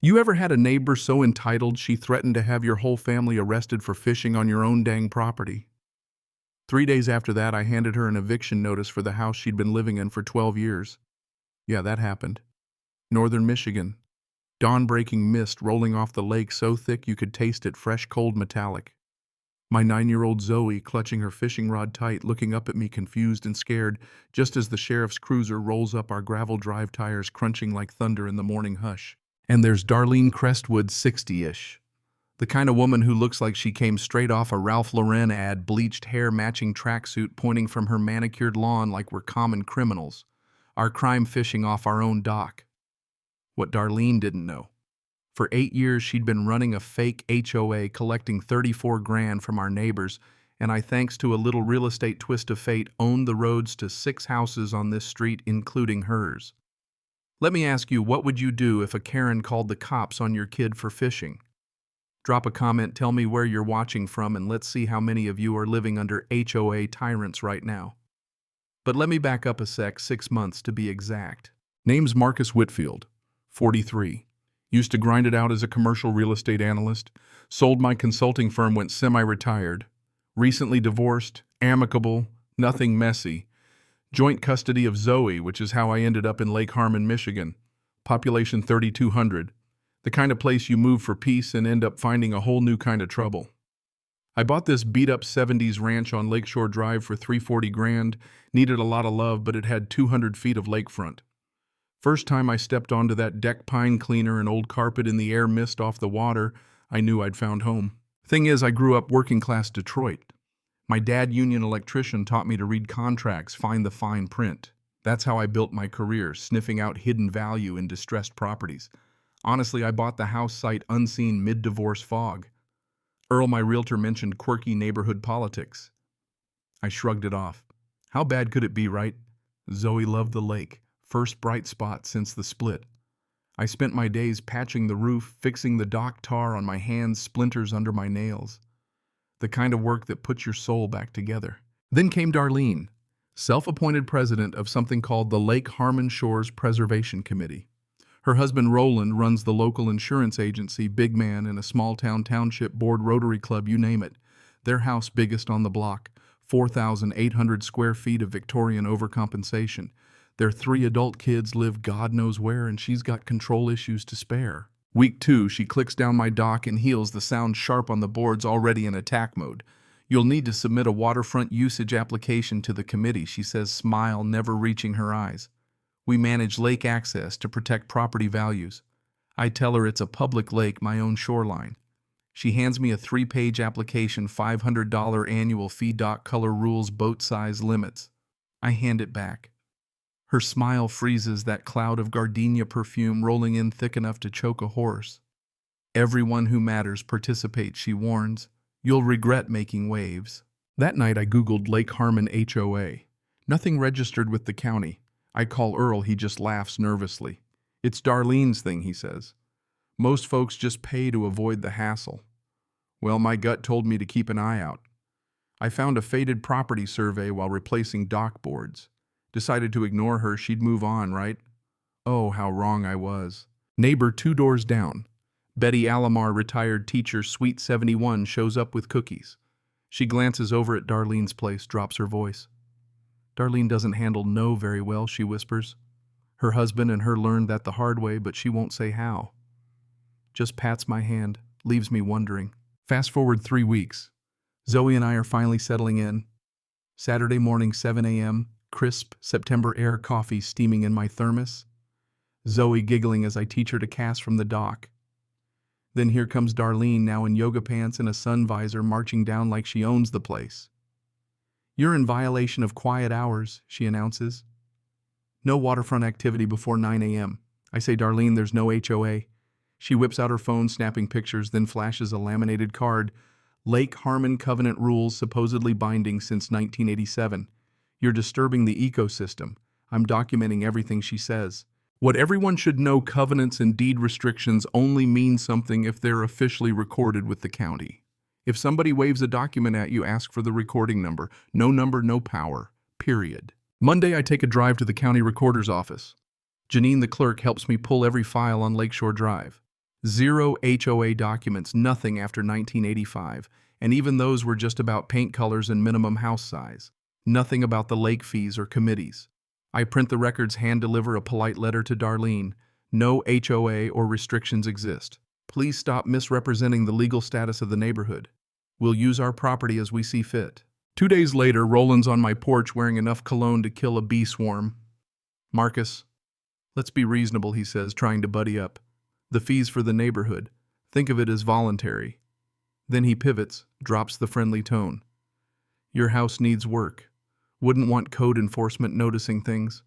You ever had a neighbor so entitled she threatened to have your whole family arrested for fishing on your own dang property? 3 days after that, I handed her an eviction notice for the house she'd been living in for 12 years. Yeah, that happened. Northern Michigan. Dawn-breaking mist rolling off the lake so thick you could taste it fresh, cold, metallic. My 9-year-old Zoe clutching her fishing rod tight, looking up at me confused and scared, just as the sheriff's cruiser rolls up our gravel drive tires crunching like thunder in the morning hush. And there's Darlene Crestwood, 60-ish. The kind of woman who looks like she came straight off a Ralph Lauren ad, bleached hair matching tracksuit pointing from her manicured lawn like we're common criminals. Our crime fishing off our own dock. What Darlene didn't know. For 8 years she'd been running a fake HOA collecting 34 grand from our neighbors, and I, thanks to a little real estate twist of fate, owned the roads to 6 houses on this street, including hers. Let me ask you, what would you do if a Karen called the cops on your kid for fishing? Drop a comment, tell me where you're watching from, and let's see how many of you are living under HOA tyrants right now. But let me back up a sec, 6 months to be exact. Name's Marcus Whitfield, 43. Used to grind it out as a commercial real estate analyst. Sold my consulting firm, went semi-retired. Recently divorced, amicable, nothing messy. Joint custody of Zoe, which is how I ended up in Lake Harmon, Michigan. Population 3,200. The kind of place you move for peace and end up finding a whole new kind of trouble. I bought this beat-up 70s ranch on Lakeshore Drive for $340 grand. Needed a lot of love, but it had 200 feet of lakefront. First time I stepped onto that deck pine cleaner and old carpet in the air mist off the water, I knew I'd found home. Thing is, I grew up working-class Detroit. My dad, union electrician, taught me to read contracts, find the fine print. That's how I built my career, sniffing out hidden value in distressed properties. Honestly, I bought the house sight unseen mid-divorce fog. Earl, my realtor, mentioned quirky neighborhood politics. I shrugged it off. How bad could it be, right? Zoe loved the lake. First bright spot since the split. I spent my days patching the roof, fixing the dock tar on my hands, splinters under my nails. The kind of work that puts your soul back together. Then came Darlene, self-appointed president of something called the Lake Harmon Shores Preservation Committee. Her husband Roland runs the local insurance agency, big man in a small-town township board, Rotary Club, you name it. Their house biggest on the block, 4,800 square feet of Victorian overcompensation. Their 3 adult kids live God knows where, and she's got control issues to spare. Week 2, she clicks down my dock and heels, the sound sharp on the boards, already in attack mode. You'll need to submit a waterfront usage application to the committee, she says, smile never reaching her eyes. We manage lake access to protect property values. I tell her it's a public lake, my own shoreline. She hands me a 3-page application, $500 annual fee, dock color rules, boat size limits. I hand it back. Her smile freezes, that cloud of gardenia perfume rolling in thick enough to choke a horse. Everyone who matters participates, she warns. You'll regret making waves. That night I Googled Lake Harmon HOA. Nothing registered with the county. I call Earl, he just laughs nervously. It's Darlene's thing, he says. Most folks just pay to avoid the hassle. Well, my gut told me to keep an eye out. I found a faded property survey while replacing dock boards. Decided to ignore her, she'd move on, right? Oh, how wrong I was. Neighbor 2 doors down. Betty Alomar, retired teacher, Suite 71, shows up with cookies. She glances over at Darlene's place, drops her voice. Darlene doesn't handle no very well, she whispers. Her husband and her learned that the hard way, but she won't say how. Just pats my hand, leaves me wondering. Fast forward 3 weeks. Zoe and I are finally settling in. Saturday morning, 7 a.m., crisp September air, coffee steaming in my thermos. Zoe giggling as I teach her to cast from the dock. Then here comes Darlene, now in yoga pants and a sun visor, marching down like she owns the place. You're in violation of quiet hours, she announces. No waterfront activity before 9 a.m. I say, Darlene, there's no HOA. She whips out her phone, snapping pictures, then flashes a laminated card. Lake Harmon Covenant rules, supposedly binding since 1987. You're disturbing the ecosystem. I'm documenting everything she says. What everyone should know, covenants and deed restrictions only mean something if they're officially recorded with the county. If somebody waves a document at you, ask for the recording number. No number, no power. Period. Monday, I take a drive to the county recorder's office. Janine, the clerk, helps me pull every file on Lakeshore Drive. Zero HOA documents, nothing after 1985, and even those were just about paint colors and minimum house size. Nothing about the lake fees or committees. I print the records, hand-deliver a polite letter to Darlene. No HOA or restrictions exist. Please stop misrepresenting the legal status of the neighborhood. We'll use our property as we see fit. 2 days later, Roland's on my porch wearing enough cologne to kill a bee swarm. Marcus, let's be reasonable, he says, trying to buddy up. The fees for the neighborhood. Think of it as voluntary. Then he pivots, drops the friendly tone. Your house needs work. Wouldn't want code enforcement noticing things.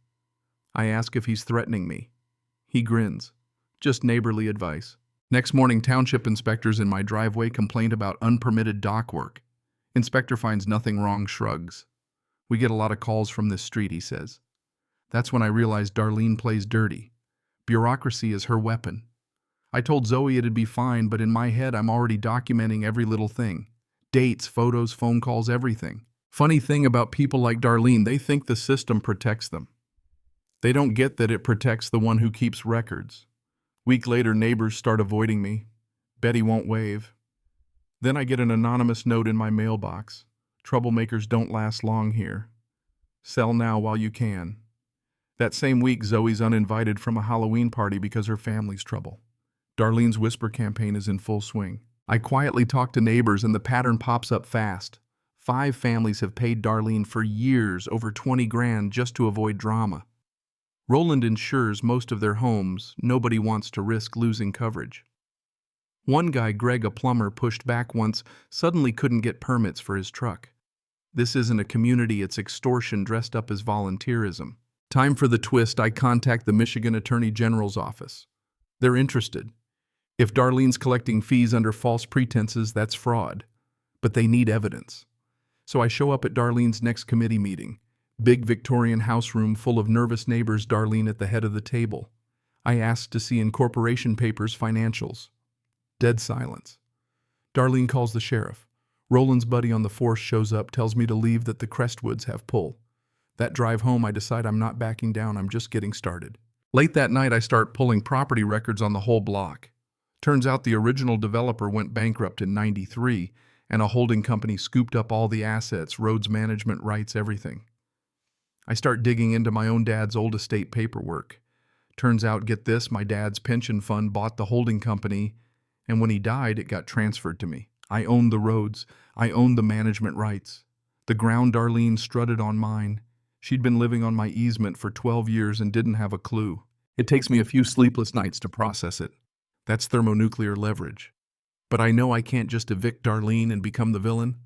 I ask if he's threatening me. He grins. Just neighborly advice. Next morning, township inspectors in my driveway complained about unpermitted dock work. Inspector finds nothing wrong, shrugs. We get a lot of calls from this street, he says. That's when I realized Darlene plays dirty. Bureaucracy is her weapon. I told Zoe it'd be fine, but in my head I'm already documenting every little thing. Dates, photos, phone calls, everything. Funny thing about people like Darlene, they think the system protects them. They don't get that it protects the one who keeps records. Week later, neighbors start avoiding me. Betty won't wave. Then I get an anonymous note in my mailbox. Troublemakers don't last long here. Sell now while you can. That same week, Zoe's uninvited from a Halloween party because her family's trouble. Darlene's whisper campaign is in full swing. I quietly talk to neighbors and the pattern pops up fast. 5 families have paid Darlene for years over 20 grand just to avoid drama. Roland insures most of their homes. Nobody wants to risk losing coverage. One guy, Greg, a plumber, pushed back once, suddenly couldn't get permits for his truck. This isn't a community, it's extortion dressed up as volunteerism. Time for the twist. I contact the Michigan Attorney General's office. They're interested. If Darlene's collecting fees under false pretenses, that's fraud. But they need evidence. So I show up at Darlene's next committee meeting. Big Victorian house room full of nervous neighbors, Darlene at the head of the table. I ask to see incorporation papers, financials. Dead silence. Darlene calls the sheriff. Roland's buddy on the force shows up, tells me to leave, that the Crestwoods have pull. That drive home, I decide I'm not backing down, I'm just getting started. Late that night, I start pulling property records on the whole block. Turns out the original developer went bankrupt in '93, and a holding company scooped up all the assets, roads management rights, everything. I start digging into my own dad's old estate paperwork. Turns out, get this, my dad's pension fund bought the holding company, and when he died, it got transferred to me. I owned the roads. I owned the management rights. The ground Darlene strutted on mine. She'd been living on my easement for 12 years and didn't have a clue. It takes me a few sleepless nights to process it. That's thermonuclear leverage. But I know I can't just evict Darlene and become the villain.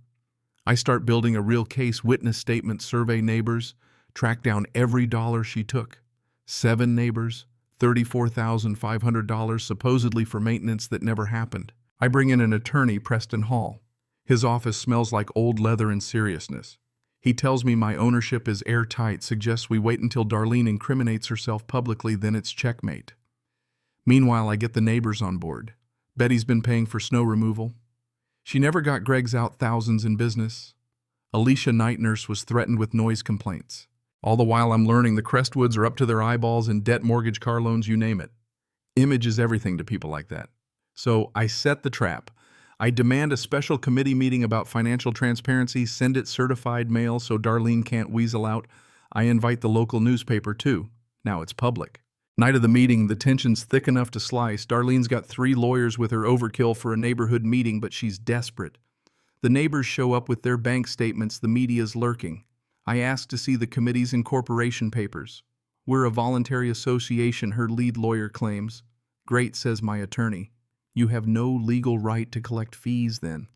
I start building a real case, witness statements, survey neighbors, track down every dollar she took. 7 neighbors, $34,500 supposedly for maintenance that never happened. I bring in an attorney, Preston Hall. His office smells like old leather and seriousness. He tells me my ownership is airtight, suggests we wait until Darlene incriminates herself publicly, then it's checkmate. Meanwhile, I get the neighbors on board. Betty's been paying for snow removal. She never got Greg's out thousands in business. Alicia, night nurse, was threatened with noise complaints. All the while I'm learning the Crestwoods are up to their eyeballs in debt, mortgage, car loans, you name it. Image is everything to people like that. So I set the trap. I demand a special committee meeting about financial transparency, send it certified mail so Darlene can't weasel out. I invite the local newspaper too. Now it's public. Night of the meeting, the tension's thick enough to slice. Darlene's got 3 lawyers with her, overkill for a neighborhood meeting, but she's desperate. The neighbors show up with their bank statements, the media's lurking. I ask to see the committee's incorporation papers. We're a voluntary association, her lead lawyer claims. Great, says my attorney. You have no legal right to collect fees then.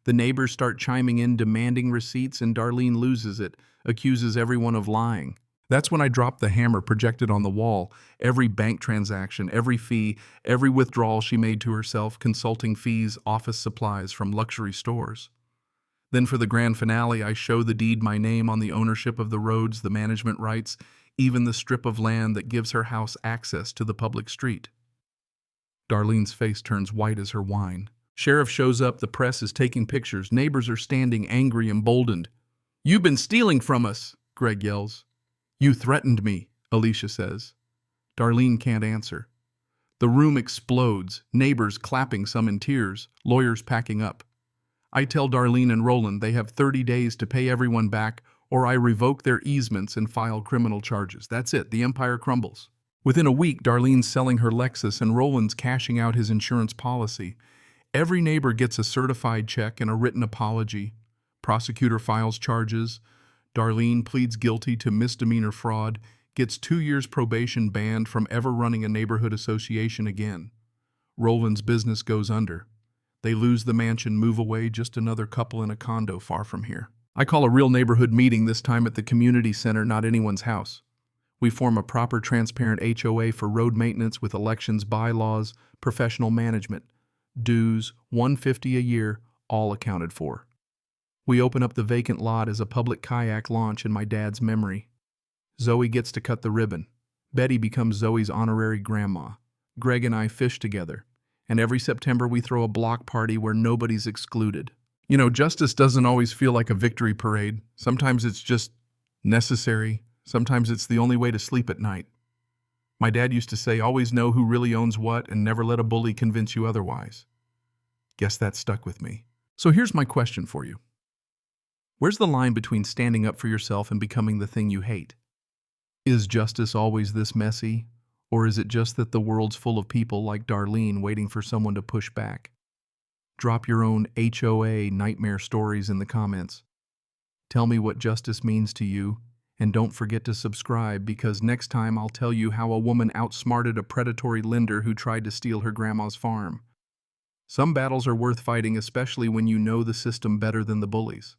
The neighbors start chiming in, demanding receipts, and Darlene loses it, accuses everyone of lying. That's when I drop the hammer projected on the wall. Every bank transaction, every fee, every withdrawal she made to herself, consulting fees, office supplies from luxury stores. Then for the grand finale, I show the deed, my name on the ownership of the roads, the management rights, even the strip of land that gives her house access to the public street. Darlene's face turns white as her wine. Sheriff shows up, the press is taking pictures, neighbors are standing angry, emboldened. "You've been stealing from us," Greg yells. "You threatened me," Alicia says. Darlene can't answer. The room explodes, neighbors clapping, some in tears, lawyers packing up. I tell Darlene and Roland they have 30 days to pay everyone back, or I revoke their easements and file criminal charges. That's it, the empire crumbles. Within a week, Darlene's selling her Lexus and Roland's cashing out his insurance policy. Every neighbor gets a certified check and a written apology. Prosecutor files charges. Darlene pleads guilty to misdemeanor fraud, gets 2 years probation, banned from ever running a neighborhood association again. Roland's business goes under. They lose the mansion, move away, just another couple in a condo far from here. I call a real neighborhood meeting, this time at the community center, not anyone's house. We form a proper, transparent HOA for road maintenance with elections, bylaws, professional management, dues, $150 a year, all accounted for. We open up the vacant lot as a public kayak launch in my dad's memory. Zoe gets to cut the ribbon. Betty becomes Zoe's honorary grandma. Greg and I fish together. And every September we throw a block party where nobody's excluded. You know, justice doesn't always feel like a victory parade. Sometimes it's just necessary. Sometimes it's the only way to sleep at night. My dad used to say, always know who really owns what and never let a bully convince you otherwise. Guess that stuck with me. So here's my question for you. Where's the line between standing up for yourself and becoming the thing you hate? Is justice always this messy? Or is it just that the world's full of people like Darlene waiting for someone to push back? Drop your own HOA nightmare stories in the comments. Tell me what justice means to you, and don't forget to subscribe, because next time I'll tell you how a woman outsmarted a predatory lender who tried to steal her grandma's farm. Some battles are worth fighting, especially when you know the system better than the bullies.